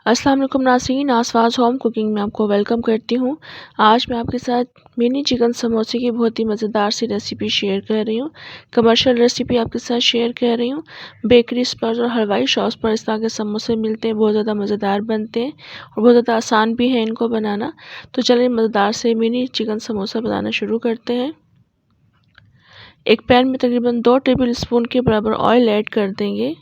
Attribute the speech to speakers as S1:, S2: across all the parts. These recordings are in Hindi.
S1: अस्सलाम वालेकुम नाज़रीन, आसवाज होम कुकिंग में आपको वेलकम करती हूँ। आज मैं आपके साथ मिनी चिकन समोसे की बहुत ही मज़ेदार सी रेसिपी शेयर कर रही हूँ। कमर्शियल रेसिपी आपके साथ शेयर कर रही हूँ। बेकरीज पर और हलवाई शॉप्स पर इस तरह के समोसे मिलते हैं, बहुत ज़्यादा मज़ेदार बनते हैं और बहुत ज़्यादा आसान भी है इनको बनाना। तो चलिए मज़ेदार से मिनी चिकन समोसा बनाना शुरू करते हैं। एक पैन में तकरीबन 2 टेबल स्पून के बराबर ऑयल ऐड कर देंगे।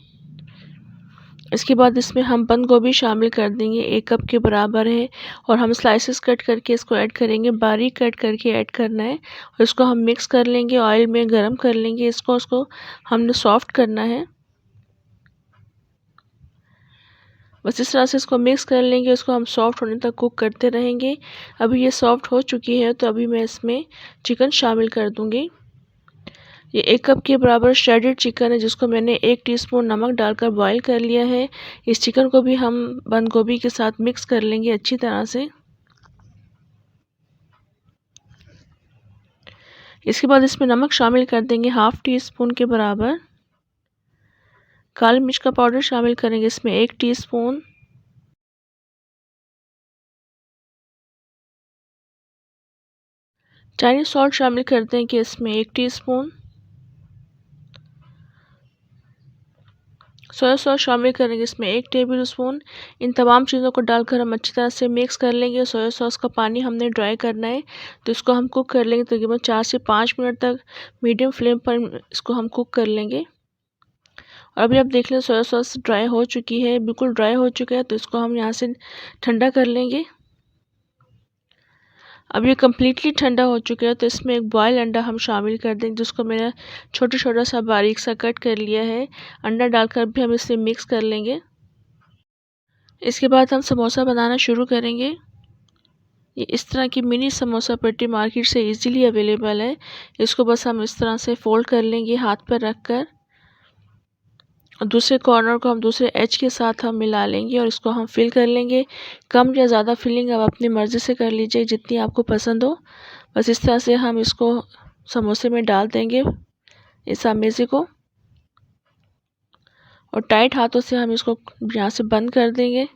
S1: इसके बाद इसमें हम बंद गोभी शामिल कर देंगे, 1 कप के बराबर है और हम स्लाइसेस कट करके इसको ऐड करेंगे, बारीक कट करके ऐड करना है और इसको हम मिक्स कर लेंगे, ऑयल में गरम कर लेंगे। इसको हमने सॉफ्ट करना है। बस इस तरह से इसको मिक्स कर लेंगे, इसको हम सॉफ्ट होने तक कुक करते रहेंगे। अभी ये सॉफ्ट हो चुकी है तो अभी मैं इसमें चिकन शामिल कर दूँगी। ये 1 कप के बराबर श्रेडेड चिकन है जिसको मैंने 1 टीस्पून नमक डालकर बॉईल कर लिया है। इस चिकन को भी हम बंद गोभी के साथ मिक्स कर लेंगे अच्छी तरह से। इसके बाद इसमें नमक शामिल कर देंगे 1/2 टीस्पून के बराबर। काली मिर्च का पाउडर शामिल करेंगे इसमें 1 टीस्पून। चाइनीज सॉल्ट शामिल कर देंगे इसमें 1 टीस्पून। सोया सॉस शामिल करेंगे इसमें 1 टेबल स्पून। इन तमाम चीज़ों को डालकर हम अच्छी तरह से मिक्स कर लेंगे। सोया सॉस का पानी हमने ड्राई करना है तो इसको हम कुक कर लेंगे तकरीबन 4 से 5 मिनट तक मीडियम फ्लेम पर इसको हम कुक कर लेंगे। और अभी आप देख लें सोया सॉस ड्राई हो चुकी है, बिल्कुल ड्राई हो चुका है तो इसको हम यहाँ से ठंडा कर लेंगे। अब ये कम्प्लीटली ठंडा हो चुका है तो इसमें एक बॉयल अंडा हम शामिल कर देंगे जिसको मैंने छोटा छोटा सा बारीक सा कट कर लिया है। अंडा डालकर भी हम इसे मिक्स कर लेंगे। इसके बाद हम समोसा बनाना शुरू करेंगे। ये इस तरह की मिनी समोसा पट्टी मार्केट से इजीली अवेलेबल है। इसको बस हम इस तरह से फोल्ड कर लेंगे हाथ पर रख कर और दूसरे कॉर्नर को हम दूसरे एज के साथ हम मिला लेंगे और इसको हम फिल कर लेंगे। कम या ज़्यादा फिलिंग आप अपनी मर्ज़ी से कर लीजिए जितनी आपको पसंद हो। बस इस तरह से हम इसको समोसे में डाल देंगे इस आमेज़े को और टाइट हाथों से हम इसको यहाँ से बंद कर देंगे।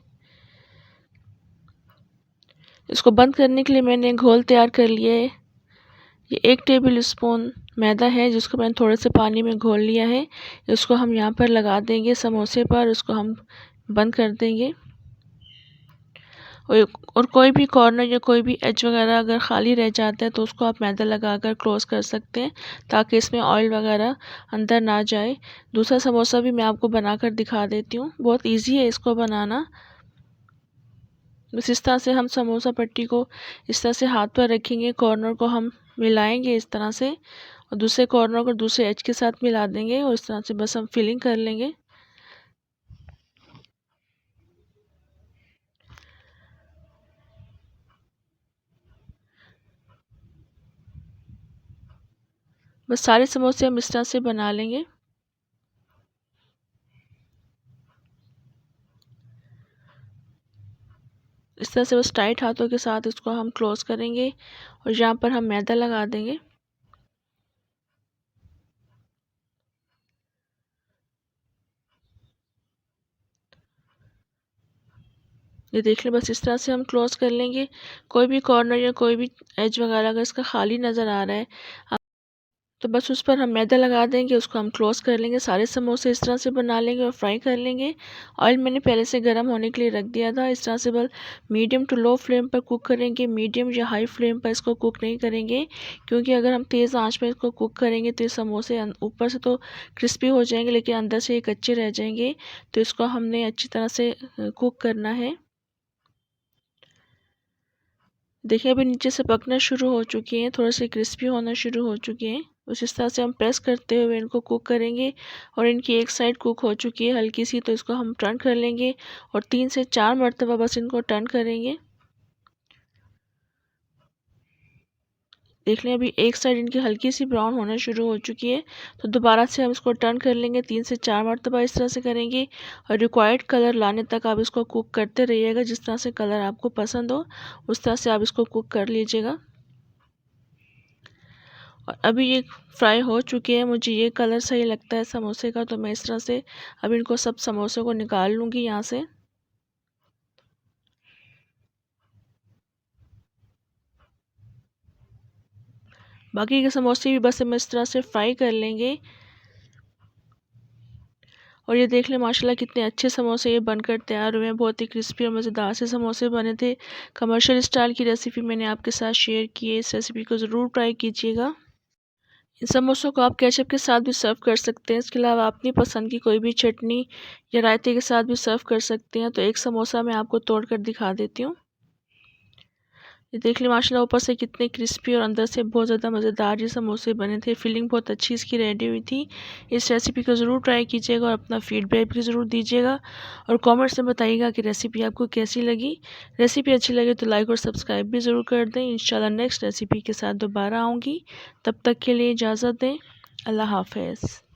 S1: इसको बंद करने के लिए मैंने घोल तैयार कर लिया है। ये 1 टेबल स्पून मैदा है जिसको मैंने थोड़े से पानी में घोल लिया है। इसको हम यहाँ पर लगा देंगे समोसे पर, इसको हम बंद कर देंगे और कोई भी कॉर्नर या कोई भी एज वगैरह अगर ख़ाली रह जाता है तो उसको आप मैदा लगाकर क्लोज़ कर सकते हैं ताकि इसमें ऑयल वगैरह अंदर ना जाए। दूसरा समोसा भी मैं आपको बनाकर दिखा देती हूँ, बहुत ईजी है इसको बनाना। बस इस तरह से हम समोसा पट्टी को इस तरह से हाथ पर रखेंगे, कॉर्नर को हम मिलाएंगे इस तरह से और दूसरे कॉर्नर को दूसरे एज के साथ मिला देंगे और इस तरह से बस हम फिलिंग कर लेंगे। बस सारे समोसे हम इस तरह से बना लेंगे। इस तरह से बस टाइट हाथों के साथ इसको हम क्लोज़ करेंगे और यहाँ पर हम मैदा लगा देंगे। ये देख लें, बस इस तरह से हम क्लोज़ कर लेंगे। कोई भी कॉर्नर या कोई भी एज वगैरह अगर इसका खाली नज़र आ रहा है तो बस उस पर हम मैदा लगा देंगे, उसको हम क्लोज़ कर लेंगे। सारे समोसे इस तरह से बना लेंगे और फ्राई कर लेंगे। ऑयल मैंने पहले से गर्म होने के लिए रख दिया था। इस तरह से बस मीडियम टू लो फ्लेम पर कुक करेंगे, मीडियम या हाई फ्लेम पर इसको कुक नहीं करेंगे क्योंकि अगर हम तेज़ आंच पर इसको कुक करेंगे तो ये समोसे ऊपर से तो क्रिस्पी हो जाएंगे लेकिन अंदर से ये कच्चे रह जाएंगे। तो इसको हमने अच्छी तरह से कुक करना है। देखिए अभी नीचे से पकना शुरू हो चुकी हैं, थोड़े से क्रिस्पी होना शुरू हो चुके हैं। उस इस तरह से हम प्रेस करते हुए इनको कुक करेंगे और इनकी एक साइड कुक हो चुकी है हल्की सी तो इसको हम टर्न कर लेंगे और 3 से 4 मरतबा बस इनको टर्न करेंगे। देख लें अभी एक साइड इनकी हल्की सी ब्राउन होना शुरू हो चुकी है तो दोबारा से हम इसको टर्न कर लेंगे, 3 से 4 मरतबा इस तरह से करेंगे और रिक्वायर्ड कलर लाने तक आप इसको कुक करते रहिएगा। जिस तरह से कलर आपको पसंद हो उस तरह से आप इसको कुक कर लीजिएगा। और अभी ये फ्राई हो चुके हैं, मुझे ये कलर सही लगता है समोसे का तो मैं इस तरह से अब इनको सब समोसे को निकाल लूँगी यहाँ से। बाकी के समोसे भी बस हम इस तरह से फ्राई कर लेंगे। और ये देख लें माशाल्लाह कितने अच्छे समोसे ये बनकर तैयार हुए हैं। बहुत ही क्रिस्पी और मज़ेदार से समोसे बने थे। कमर्शियल स्टाइल की रेसिपी मैंने आपके साथ शेयर की है। इस रेसिपी को ज़रूर ट्राई कीजिएगा। इन समोसों को आप केचप के साथ भी सर्व कर सकते हैं। इसके अलावा अपनी पसंद की कोई भी चटनी या रायते के साथ भी सर्व कर सकते हैं। तो एक समोसा मैं आपको तोड़ कर दिखा देती हूँ। ये देख लें माशाल्लाह ऊपर से कितने क्रिस्पी और अंदर से बहुत ज़्यादा मज़ेदार ये समोसे बने थे। फिलिंग बहुत अच्छी इसकी रेडी हुई थी। इस रेसिपी को ज़रूर ट्राई कीजिएगा और अपना फीडबैक भी ज़रूर दीजिएगा और कमेंट्स में बताइएगा कि रेसिपी आपको कैसी लगी। रेसिपी अच्छी लगे तो लाइक और सब्सक्राइब भी ज़रूर कर दें। इंशाल्लाह नेक्स्ट रेसिपी के साथ दोबारा आऊँगी। तब तक के लिए इजाज़त दें। अल्लाह हाफ़िज़।